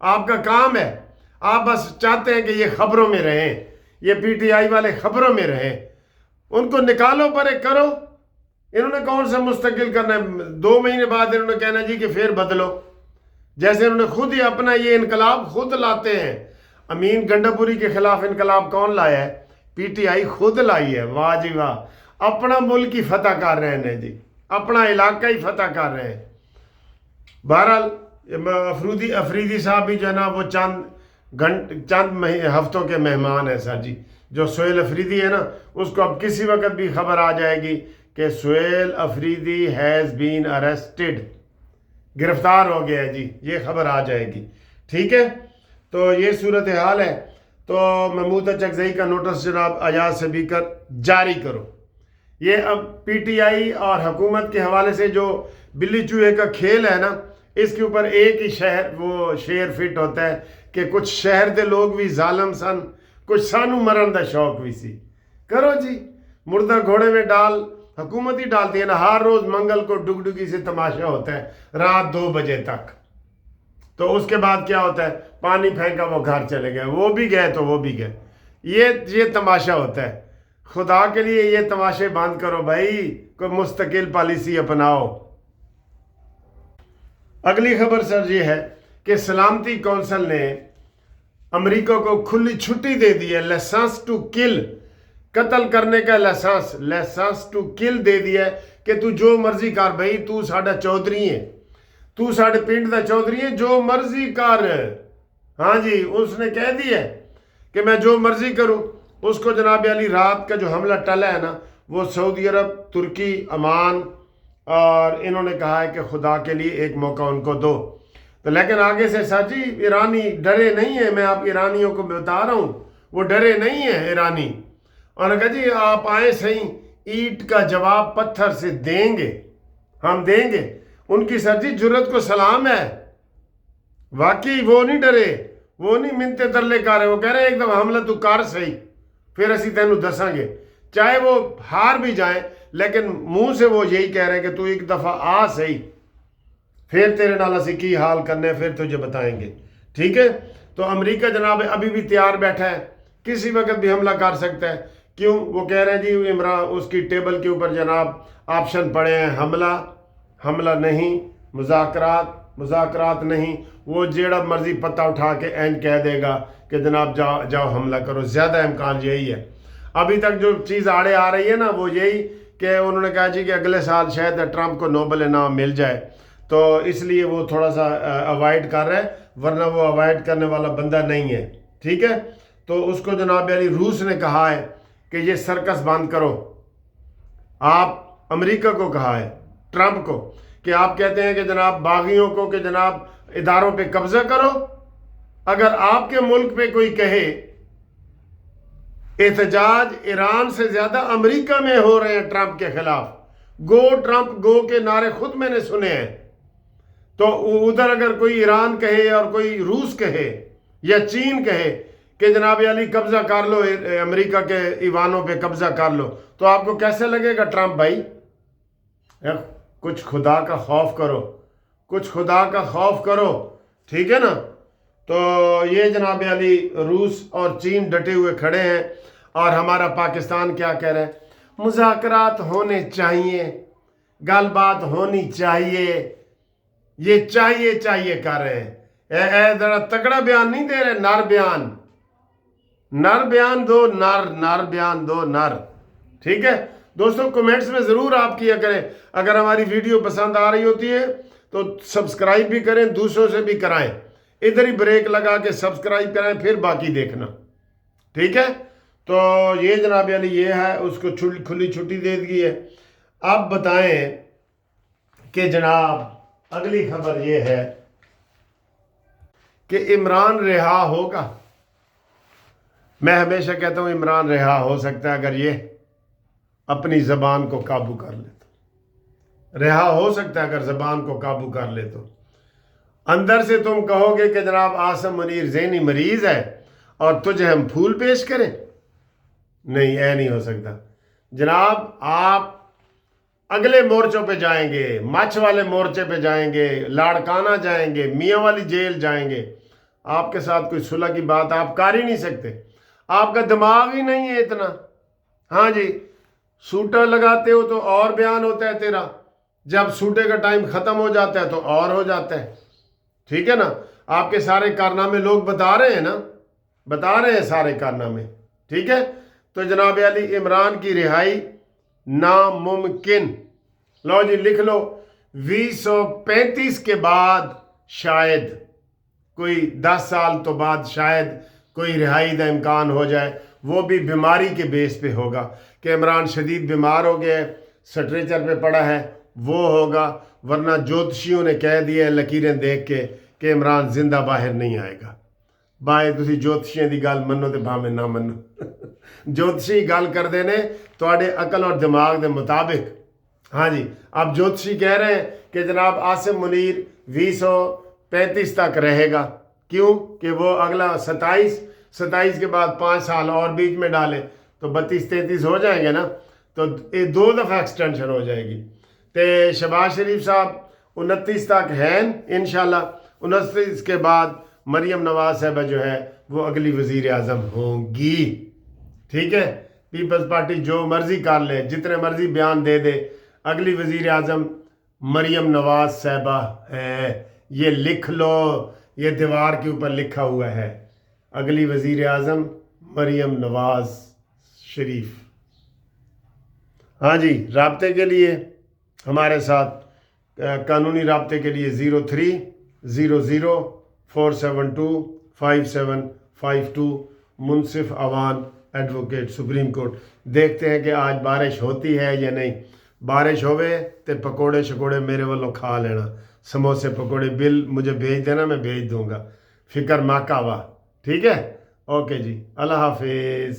آپ کا کام ہے، آپ بس چاہتے ہیں کہ یہ خبروں میں رہیں، یہ پی ٹی آئی والے خبروں میں رہیں، ان کو نکالو پرے کرو۔ انہوں نے کون سا مستقل کرنا ہے؟ 2 مہینے بعد انہوں نے کہنا جی کہ پھر بدلو، جیسے انہوں نے خود ہی اپنا یہ انقلاب خود لاتے ہیں۔ امین گنڈاپوری کے خلاف انقلاب کون لایا ہے؟ پی ٹی آئی خود لائی ہے۔ واہ جی واہ، اپنا ملک ہی فتح کر رہے ہیں جی، اپنا علاقہ ہی فتح کر رہے ہیں۔ بہرحال افریدی صاحب بھی جو ہے نا وہ چند ہفتوں کے مہمان ہیں سر جی۔ جو سہیل افریدی ہے نا، اس کو اب کسی وقت بھی خبر آ جائے گی کہ Sohail Afridi has been arrested, گرفتار ہو گیا ہے جی، یہ خبر آ جائے گی، ٹھیک ہے۔ تو یہ صورتحال ہے۔ تو محمود اچکزئی کا نوٹس جناب ایاز سپیکر جاری کرو۔ یہ اب پی ٹی آئی اور حکومت کے حوالے سے جو بلی چوہے کا کھیل ہے نا، اس کے اوپر ایک ہی شعر فٹ ہوتا ہے کہ کچھ شہر دے لوگ بھی ظالم سن، کچھ سانو مرن دا شوق بھی سی۔ کرو جی، مردہ گھوڑے میں ڈال حکومت ہی ڈالتی ہے نا۔ ہر روز منگل کو ڈگڈگی سے تماشا ہوتا ہے رات 2 بجے تک۔ تو اس کے بعد کیا ہوتا ہے؟ پانی پھینکا وہ گھر چلے گئے، وہ بھی گئے تو وہ بھی گئے۔ یہ تماشا ہوتا ہے۔ خدا کے لیے یہ تماشے بند کرو بھائی، کوئی مستقل پالیسی اپناؤ۔ اگلی خبر سر یہ ہے کہ سلامتی کونسل نے امریکہ کو کھلی چھٹی دے دی ہے۔ لائسنس ٹو کل، قتل کرنے کا لائسنس ٹو کل دے دیا ہے کہ تو جو مرضی کر بھائی، تو ساڈا چودھری ہے، تو ساڈے پنڈ دا چودھری ہے، جو مرضی کر۔ ہاں جی، اس نے کہہ دیا ہے کہ میں جو مرضی کروں۔ اس کو جناب علی رات کا جو حملہ ٹلا ہے نا، وہ سعودی عرب، ترکی، عمان، اور انہوں نے کہا ہے کہ خدا کے لیے ایک موقع ان کو دو۔ تو لیکن آگے سے سچی ایرانی ڈرے نہیں ہیں، میں آپ ایرانیوں کو بتا رہا ہوں، وہ ڈرے نہیں ہیں ایرانی۔ اور کہا جی آپ آئیں صحیح، اینٹ کا جواب پتھر سے دیں گے، ہم دیں گے۔ ان کی سر جی جرت کو سلام ہے، واقعی وہ نہیں ڈرے، وہ نہیں منتے ترلے کر رہے، وہ کہہ رہے ہیں ایک دم حملہ تو کر صحیح، پھر اسی تینوں دساں گے۔ چاہے وہ ہار بھی جائیں، لیکن منہ سے وہ یہی کہہ رہے ہیں کہ تو ایک دفعہ آ صحیح، پھر تیرے نال اسی کی حال کرنے، پھر تجھے بتائیں گے، ٹھیک ہے۔ تو امریکہ جناب ابھی بھی تیار بیٹھا ہے، کسی وقت بھی حملہ کر سکتا ہے۔ کیوں؟ وہ کہہ رہے ہیں جی عمران، اس کی ٹیبل کے اوپر جناب آپشن پڑے ہیں، حملہ نہیں، مذاکرات نہیں۔ وہ جیڑا مرضی پتہ اٹھا کے اینڈ کہہ دے گا کہ جناب جاؤ حملہ کرو، زیادہ امکان یہی ہے۔ ابھی تک جو چیز آڑے آ رہی ہے نا، وہ یہی کہ انہوں نے کہا جی کہ اگلے سال شاید ٹرمپ کو نوبل انعام مل جائے، تو اس لیے وہ تھوڑا سا اوائڈ کر رہا ہے، ورنہ وہ اوائڈ کرنے والا بندہ نہیں ہے، ٹھیک ہے۔ تو اس کو جناب علی روس نے کہا ہے کہ یہ سرکس بند کرو۔ آپ امریکہ کو کہا ہے، ٹرمپ کو، کہ آپ کہتے ہیں کہ جناب باغیوں کو کہ جناب اداروں پہ قبضہ کرو، اگر آپ کے ملک پہ کوئی کہے احتجاج ایران سے زیادہ امریکہ میں ہو رہے ہیں ٹرمپ کے خلاف، گو ٹرمپ گو کے نعرے خود میں نے سنے ہیں، تو ادھر اگر کوئی ایران کہے اور کوئی روس کہے یا چین کہے کہ جناب علی قبضہ کر لو، امریکہ کے ایوانوں پہ قبضہ کر لو، تو آپ کو کیسے لگے گا ٹرمپ بھائی؟ کچھ خدا کا خوف کرو، کچھ خدا کا خوف کرو، ٹھیک ہے نا۔ تو یہ جناب علی روس اور چین ڈٹے ہوئے کھڑے ہیں، اور ہمارا پاکستان کیا کہہ رہے ہیں؟ مذاکرات ہونے چاہیے، گل بات ہونی چاہیے، یہ چاہیے کر رہے ہیں۔ اے ذرا تگڑا بیان نہیں دے رہے، نر بیان دو، نر بیان دو، ٹھیک ہے۔ دوستو کمنٹس میں ضرور آپ کیا کریں، اگر ہماری ویڈیو پسند آ رہی ہوتی ہے تو سبسکرائب بھی کریں، دوسروں سے بھی کرائیں، ادھر ہی بریک لگا کے سبسکرائب کریں، پھر باقی دیکھنا، ٹھیک ہے۔ تو یہ جناب علی یہ ہے، اس کو کھلی چھٹی دے دی ہے۔ اب بتائیں کہ جناب اگلی خبر یہ ہے کہ عمران رہا ہوگا۔ میں ہمیشہ کہتا ہوں عمران رہا ہو سکتا ہے اگر یہ اپنی زبان کو قابو کر لے تو، رہا ہو سکتا ہے اگر زبان کو قابو کر لے تو۔ اندر سے تم کہو گے کہ جناب عاصم منیر ذہنی مریض ہے اور تجھے ہم پھول پیش کریں، نہیں، نہیں ہو سکتا جناب۔ آپ اگلے مورچوں پہ جائیں گے، مچھ والے مورچے پہ جائیں گے، لاڑکانہ جائیں گے، میاں والی جیل جائیں گے، آپ کے ساتھ کوئی صلح کی بات آپ کر ہی نہیں سکتے، آپ کا دماغ ہی نہیں ہے اتنا۔ ہاں جی، سوٹا لگاتے ہو تو اور بیان ہوتا ہے تیرا، جب سوٹے کا ٹائم ختم ہو جاتا ہے تو اور ہو جاتا ہے، ٹھیک ہے نا؟ آپ کے سارے کارنامے لوگ بتا رہے ہیں نا، بتا رہے ہیں سارے کارنامے، ٹھیک ہے؟ تو جناب علی عمران کی رہائی ناممکن، لو جی لکھ لو، 2035 کے بعد شاید کوئی 10 سال تو بعد شاید کوئی رہائی کا امکان ہو جائے، وہ بھی بیماری کے بیس پہ ہوگا کہ عمران شدید بیمار ہو گیا ہے، سٹریچر پہ پڑا ہے، وہ ہوگا، ورنہ جوتشیوں نے کہہ دیا ہے لکیریں دیکھ کے کہ عمران زندہ باہر نہیں آئے گا۔ بھائی تسی جوتشیاں دی گل منو تے بھاویں نہ منو، جوتشی گل کردے نے تواڈے عقل اور دماغ دے مطابق۔ ہاں جی، اب جوتشی کہہ رہے ہیں کہ جناب عاصم منیر 2035 تک رہے گا، کیوں کہ وہ اگلا 27 کے بعد 5 سال اور بیچ میں ڈالے تو 32-33 ہو جائیں گے نا، تو یہ 2 دفعہ ایکسٹینشن ہو جائے گی۔ تے شہباز شریف صاحب 29 تک ہیں انشاءاللہ، 29 کے بعد مریم نواز صاحبہ جو ہے وہ اگلی وزیر اعظم ہوں گی، ٹھیک ہے؟ پیپلز پارٹی جو مرضی کر لے، جتنے مرضی بیان دے دے، اگلی وزیر اعظم مریم نواز صاحبہ ہے، یہ لکھ لو، یہ دیوار کے اوپر لکھا ہوا ہے، اگلی وزیر اعظم مریم نواز شریف۔ ہاں جی، رابطے کے لیے ہمارے ساتھ قانونی رابطے کے لیے 030047255752 منصف عوان ایڈوکیٹ سپریم کورٹ۔ دیکھتے ہیں کہ آج بارش ہوتی ہے یا نہیں، بارش ہوئے تو پکوڑے شکوڑے میرے والوں کھا لینا، سموسے پکوڑے بل مجھے بھیج دینا، میں بھیج دوں گا، فکر ماں کا وا، ٹھیک ہے؟ اوکے جی، اللہ حافظ۔